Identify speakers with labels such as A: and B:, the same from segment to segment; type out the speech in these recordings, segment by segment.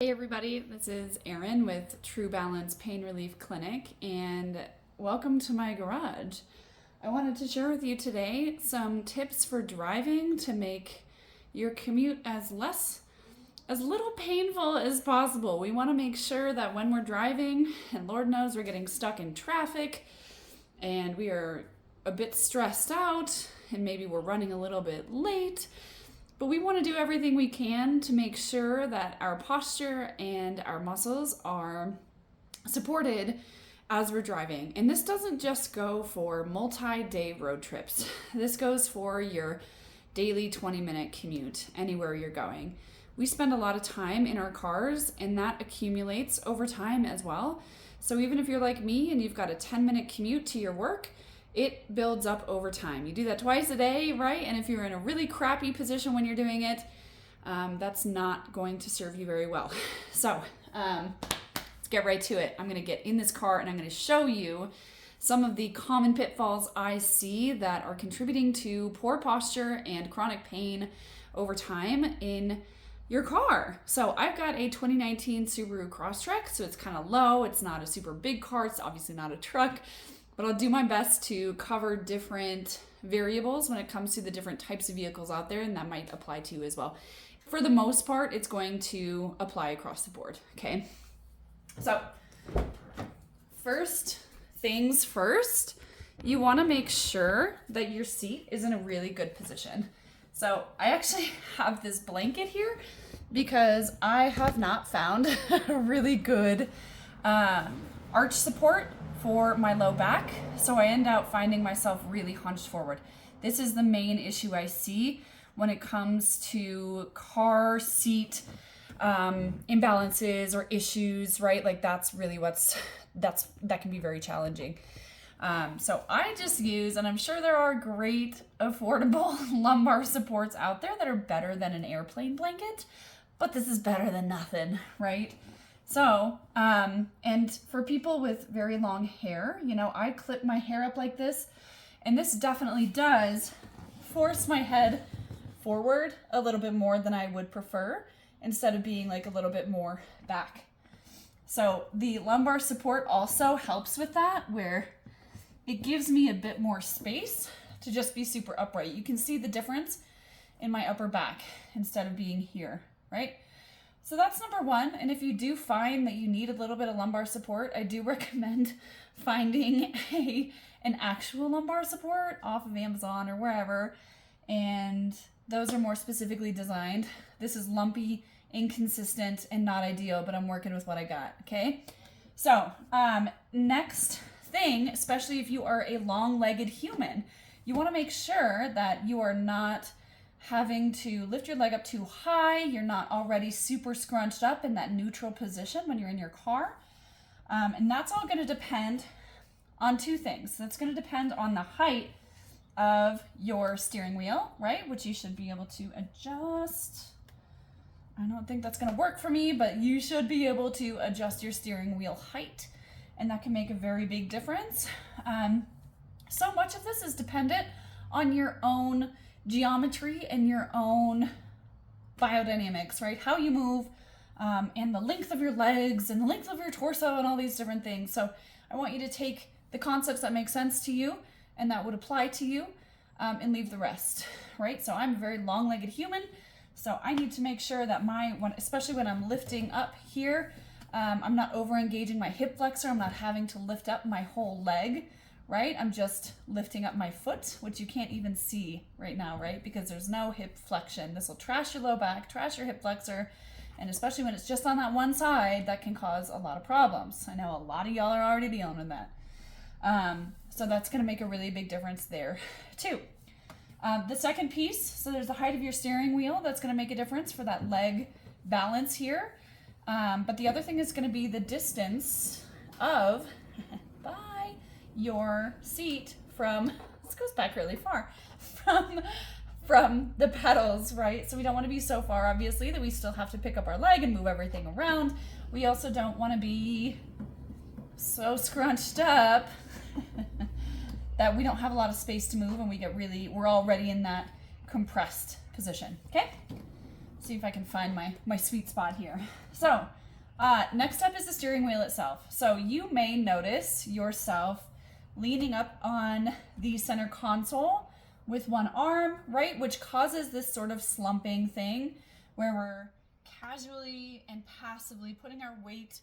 A: Hey everybody, this is Erin with True Balance Pain Relief Clinic and welcome to my garage. I wanted to share with you today some tips for driving to make your commute as little painful as possible. We want to make sure that when we're driving, and Lord knows we're getting stuck in traffic and we are a bit stressed out and maybe we're running a little bit late, but we want to do everything we can to make sure that our posture and our muscles are supported as we're driving. And this doesn't just go for multi-day road trips. This goes for your daily 20-minute commute anywhere you're going. We spend a lot of time in our cars and that accumulates over time as well. So even if you're like me and you've got a 10-minute commute to your work, it builds up over time. You do that twice a day, right? And if you're in a really crappy position when you're doing it, that's not going to serve you very well. So let's get right to it. I'm going to get in this car and I'm going to show you some of the common pitfalls I see that are contributing to poor posture and chronic pain over time in your car. So I've got a 2019 Subaru Crosstrek, so it's kind of low. It's not a super big car. It's obviously not a truck. But I'll do my best to cover different variables when it comes to the different types of vehicles out there, and that might apply to you as well. For the most part, it's going to apply across the board, okay? So, first things first, you wanna make sure that your seat is in a really good position. So I actually have this blanket here because I have not found a really good arch support for my low back, so I end up finding myself really hunched forward. This is the main issue I see when it comes to car seat imbalances or issues, right? Like that's really that can be very challenging. So I just use, and I'm sure there are great affordable lumbar supports out there that are better than an airplane blanket, but this is better than nothing, right? So, and for people with very long hair, I clip my hair up like this, and this definitely does force my head forward a little bit more than I would prefer, instead of being like a little bit more back. So the lumbar support also helps with that, where it gives me a bit more space to just be super upright. You can see the difference in my upper back instead of being here, right? So that's number one. And if you do find that you need a little bit of lumbar support, I do recommend finding an actual lumbar support off of Amazon or wherever. And those are more specifically designed. This is lumpy, inconsistent, and not ideal, but I'm working with what I got, okay? So next thing, especially if you are a long-legged human, you wanna make sure that you are not having to lift your leg up too high. You're not already super scrunched up in that neutral position when you're in your car. And that's all going to depend on two things. That's going to depend on the height of your steering wheel, right? Which you should be able to adjust. I don't think that's going to work for me, but you should be able to adjust your steering wheel height. And that can make a very big difference. So much of this is dependent on your own geometry and your own biodynamics, right? How you move and the length of your legs and the length of your torso and all these different things. So I want you to take the concepts that make sense to you and that would apply to you and leave the rest, right? So I'm a very long-legged human, so I need to make sure that especially when I'm lifting up here, I'm not over-engaging my hip flexor. I'm not having to lift up my whole leg, right? I'm just lifting up my foot, which you can't even see right now, right? Because there's no hip flexion. This will trash your low back, trash your hip flexor, and especially when it's just on that one side, that can cause a lot of problems. I know a lot of y'all are already dealing with that. So that's gonna make a really big difference there too. The second piece, so there's the height of your steering wheel. That's gonna make a difference for that leg balance here. But the other thing is gonna be the distance of, your seat from, this goes back really far, from the pedals, right? So we don't want to be so far, obviously, that we still have to pick up our leg and move everything around. We also don't want to be so scrunched up that we don't have a lot of space to move and we're already in that compressed position, okay? see if I can find my sweet spot here. So next up is the steering wheel itself. So you may notice yourself leaning up on the center console with one arm, right? Which causes this sort of slumping thing where we're casually and passively putting our weight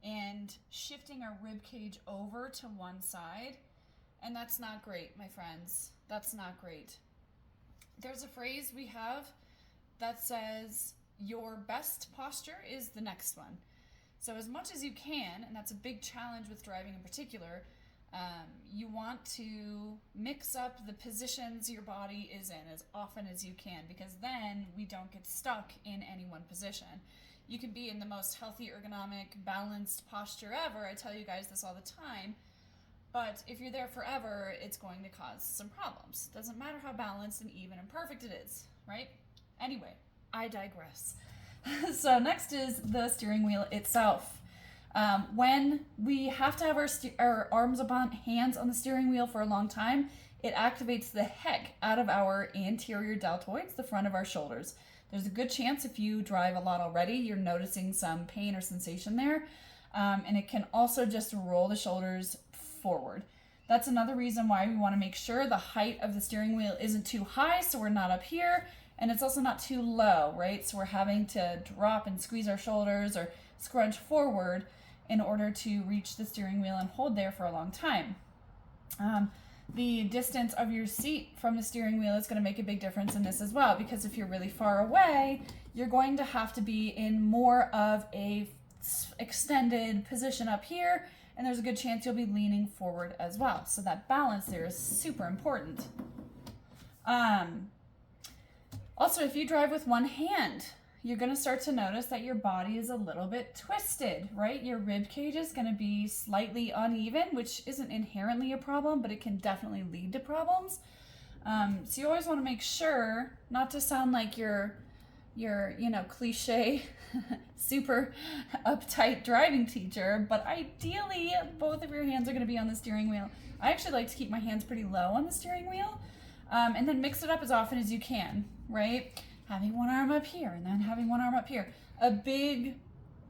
A: and shifting our rib cage over to one side. And that's not great, my friends. That's not great. There's a phrase we have that says your best posture is the next one. So as much as you can, and that's a big challenge with driving in particular, you want to mix up the positions your body is in as often as you can, because then we don't get stuck in any one position. You can be in the most healthy, ergonomic, balanced posture ever. I tell you guys this all the time. But if you're there forever, it's going to cause some problems. Doesn't matter how balanced and even and perfect it is, right? Anyway, I digress. So next is the steering wheel itself. When we have to have our arms hands on the steering wheel for a long time, it activates the heck out of our anterior deltoids, the front of our shoulders. There's a good chance if you drive a lot already, you're noticing some pain or sensation there. And it can also just roll the shoulders forward. That's another reason why we want to make sure the height of the steering wheel isn't too high, so we're not up here, and it's also not too low, right? So we're having to drop and squeeze our shoulders or scrunch forward in order to reach the steering wheel and hold there for a long time. The distance of your seat from the steering wheel is going to make a big difference in this as well, because if you're really far away, you're going to have to be in more of a extended position up here, and there's a good chance you'll be leaning forward as well. So that balance there is super important. Also, if you drive with one hand, you're going to start to notice that your body is a little bit twisted, right? Your rib cage is going to be slightly uneven, which isn't inherently a problem, but it can definitely lead to problems. So you always want to make sure not to sound like your cliche, super uptight driving teacher, but ideally both of your hands are going to be on the steering wheel. I actually like to keep my hands pretty low on the steering wheel, and then mix it up as often as you can, right? Having one arm up here and then having one arm up here. A big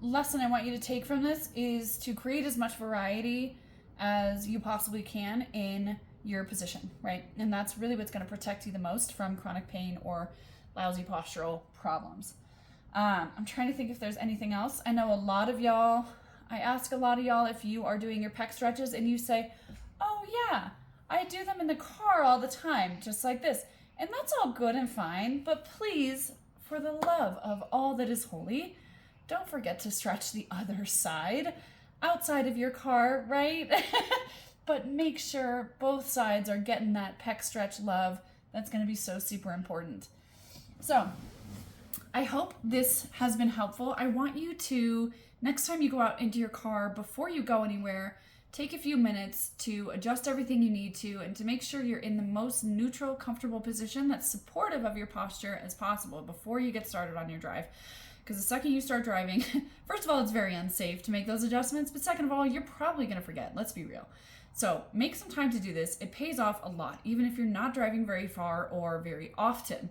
A: lesson I want you to take from this is to create as much variety as you possibly can in your position, right? And that's really what's going to protect you the most from chronic pain or lousy postural problems. I'm trying to think if there's anything else. I know a lot of y'all, I ask a lot of y'all if you are doing your pec stretches and you say, oh yeah, I do them in the car all the time, just like this. And that's all good and fine, but please, for the love of all that is holy, don't forget to stretch the other side outside of your car, right? But make sure both sides are getting that pec stretch love. That's going to be so super important. So I hope this has been helpful. I want you to, next time you go out into your car, before you go anywhere, take a few minutes to adjust everything you need to and to make sure you're in the most neutral, comfortable position that's supportive of your posture as possible before you get started on your drive. Because the second you start driving, first of all, it's very unsafe to make those adjustments, but second of all, you're probably going to forget. Let's be real. So make some time to do this. It pays off a lot, even if you're not driving very far or very often.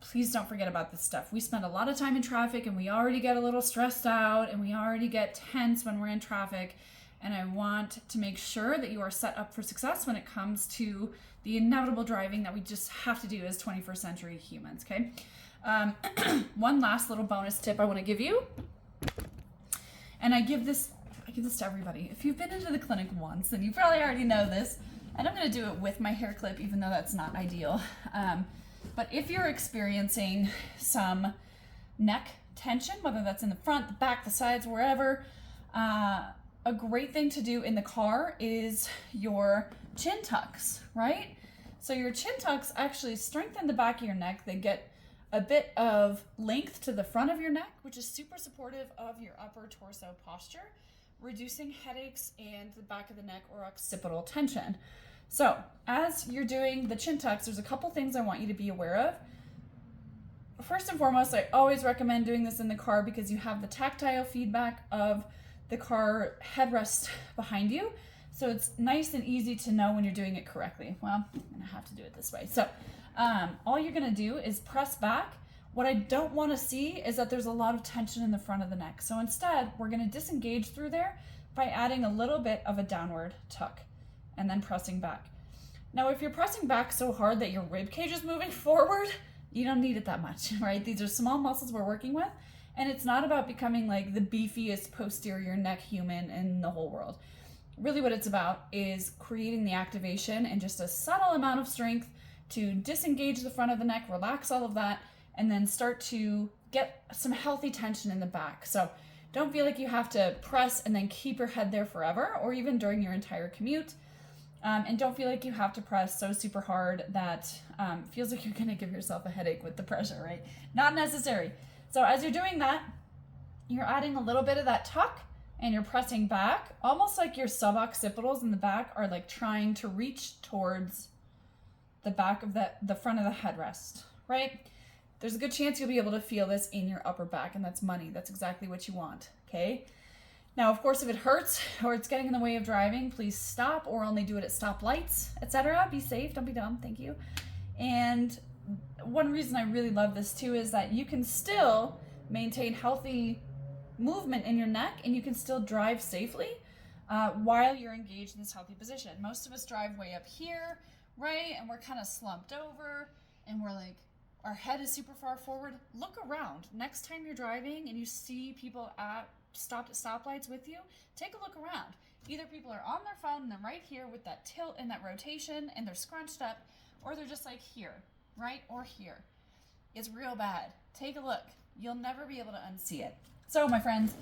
A: Please don't forget about this stuff. We spend a lot of time in traffic and we already get a little stressed out and we already get tense when we're in traffic. And I want to make sure that you are set up for success when it comes to the inevitable driving that we just have to do as 21st century humans, okay? One last little bonus tip I want to give you, and I give this to everybody. If you've been into the clinic once, then you probably already know this, and I'm going to do it with my hair clip, even though that's not ideal. But if you're experiencing some neck tension, whether that's in the front, the back, the sides, wherever, a great thing to do in the car is your chin tucks, right? So your chin tucks actually strengthen the back of your neck. They get a bit of length to the front of your neck, which is super supportive of your upper torso posture, reducing headaches and the back of the neck or occipital tension. So as you're doing the chin tucks, there's a couple things I want you to be aware of. First and foremost, I always recommend doing this in the car because you have the tactile feedback of the car headrest behind you. So it's nice and easy to know when you're doing it correctly. Well, I'm gonna have to do it this way. So all you're gonna do is press back What I don't want to see is that there's a lot of tension in the front of the neck. So instead, we're going to disengage through there by adding a little bit of a downward tuck and then pressing back. Now, if you're pressing back so hard that your rib cage is moving forward, you don't need it that much, right? These are small muscles we're working with, and it's not about becoming like the beefiest posterior neck human in the whole world. Really what it's about is creating the activation and just a subtle amount of strength to disengage the front of the neck, relax all of that, and then start to get some healthy tension in the back. So don't feel like you have to press and then keep your head there forever, or even during your entire commute. And don't feel like you have to press so super hard that feels like you're gonna give yourself a headache with the pressure, right? Not necessary. So as you're doing that, you're adding a little bit of that tuck and you're pressing back, almost like your suboccipitals in the back are like trying to reach towards the back of the front of the headrest, right? There's a good chance you'll be able to feel this in your upper back, and that's money. That's exactly what you want, okay? Now, of course, if it hurts or it's getting in the way of driving, please stop or only do it at stoplights, etc. Be safe, don't be dumb, thank you. And one reason I really love this too is that you can still maintain healthy movement in your neck and you can still drive safely while you're engaged in this healthy position. Most of us drive way up here, right? And we're kind of slumped over and we're like, our head is super far forward. Look around. Next time you're driving and you see people stopped at stoplights with you, take a look around. Either people are on their phone and they're right here with that tilt and that rotation and they're scrunched up, or they're just like here, right? Or here. It's real bad. Take a look. You'll never be able to unsee it. So my friends,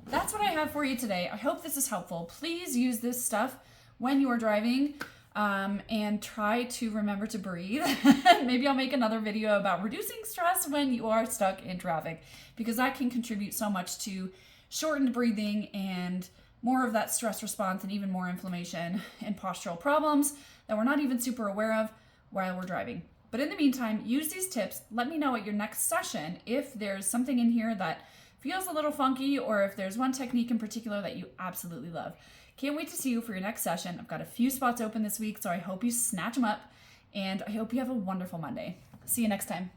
A: that's what I have for you today. I hope this is helpful. Please use this stuff when you are driving. And try to remember to breathe. Maybe I'll make another video about reducing stress when you are stuck in traffic, because that can contribute so much to shortened breathing and more of that stress response and even more inflammation and postural problems that we're not even super aware of while we're driving. But in the meantime, use these tips. Let me know at your next session if there's something in here that feels a little funky, or if there's one technique in particular that you absolutely love. Can't wait to see you for your next session. I've got a few spots open this week, so I hope you snatch them up, and I hope you have a wonderful Monday. See you next time.